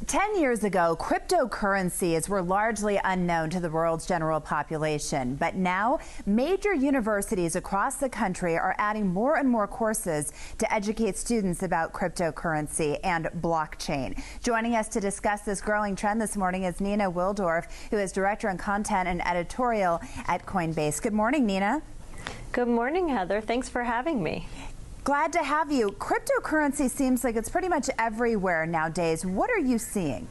10 years ago, cryptocurrencies were largely unknown to the world's general population. But now, major universities across the country are adding more and more courses to educate students about cryptocurrency and blockchain. Joining us to discuss this growing trend this morning is Nina Wildorf, who is Director in Content and Editorial at Coinbase. Good morning, Nina. Good morning, Heather. Thanks for having me. Glad to have you. Cryptocurrency seems like it's pretty much everywhere nowadays. What are you seeing?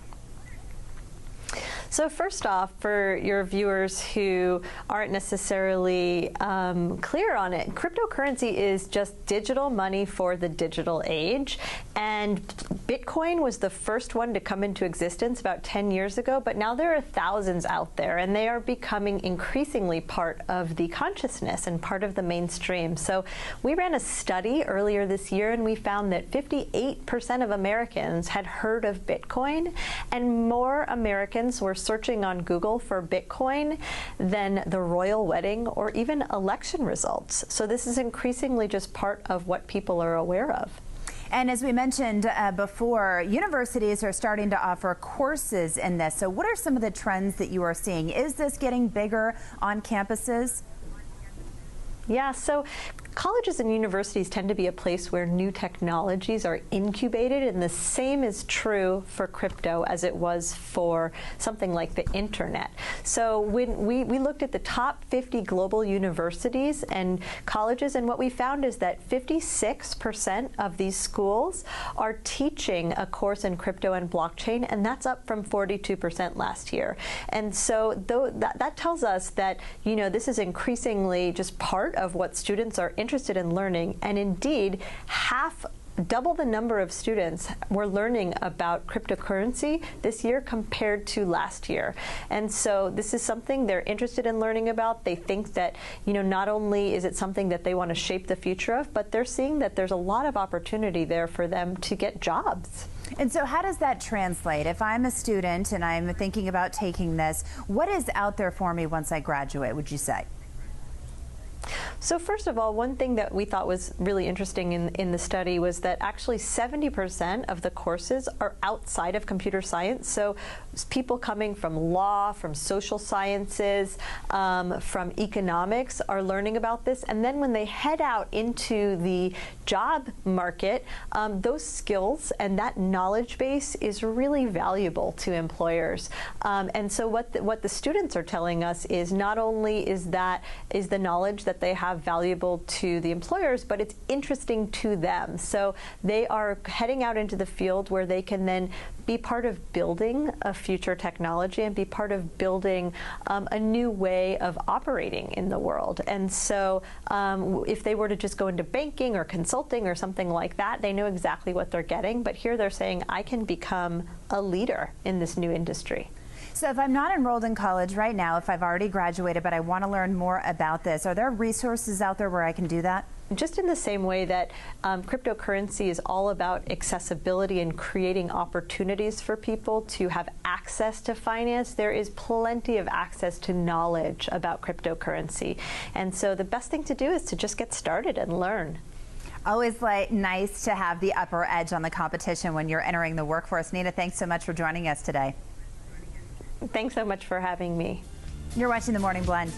So first off, for your viewers who aren't necessarily clear on it, cryptocurrency is just digital money for the digital age. And Bitcoin was the first one to come into existence about 10 years ago, but now there are thousands out there, and they are becoming increasingly part of the consciousness and part of the mainstream. So we ran a study earlier this year, and we found that 58% of Americans had heard of Bitcoin, and more Americans were searching on Google for Bitcoin than the royal wedding or even election results. So this is increasingly just part of what people are aware of. And as we mentioned before, universities are starting to offer courses in this. So what are some of the trends that you are seeing? Is this getting bigger on campuses? Yeah, so colleges and universities tend to be a place where new technologies are incubated, and the same is true for crypto as it was for something like the internet. So when we looked at the top 50 global universities and colleges, and what we found is that 56% of these schools are teaching a course in crypto and blockchain, and that's up from 42% last year. And so that tells us that, you know, this is increasingly just part of what students are interested in learning, and indeed double the number of students were learning about cryptocurrency this year compared to last year. And so this is something they're interested in learning about. They think that, you know, not only is it something that they want to shape the future of, but they're seeing that there's a lot of opportunity there for them to get jobs. And so how does that translate? If I'm a student and I'm thinking about taking this, what is out there for me once I graduate, would you say? So first of all, one thing that we thought was really interesting in the study was that actually 70% of the courses are outside of computer science. So people coming from law, from social sciences, from economics are learning about this. And then when they head out into the job market, those skills and that knowledge base is really valuable to employers. And so what the students are telling us is not only is the knowledge that they have valuable to the employers, but it's interesting to them. So they are heading out into the field where they can then be part of building a future technology and be part of building a new way of operating in the world. And so if they were to just go into banking or consulting or something like that, they know exactly what they're getting. But here they're saying, I can become a leader in this new industry. So if I'm not enrolled in college right now, if I've already graduated, but I want to learn more about this, are there resources out there where I can do that? Just in the same way that cryptocurrency is all about accessibility and creating opportunities for people to have access to finance, there is plenty of access to knowledge about cryptocurrency. And so the best thing to do is to just get started and learn. Always nice to have the upper edge on the competition when you're entering the workforce. Nina, thanks so much for joining us today. Thanks so much for having me. You're watching The Morning Blend.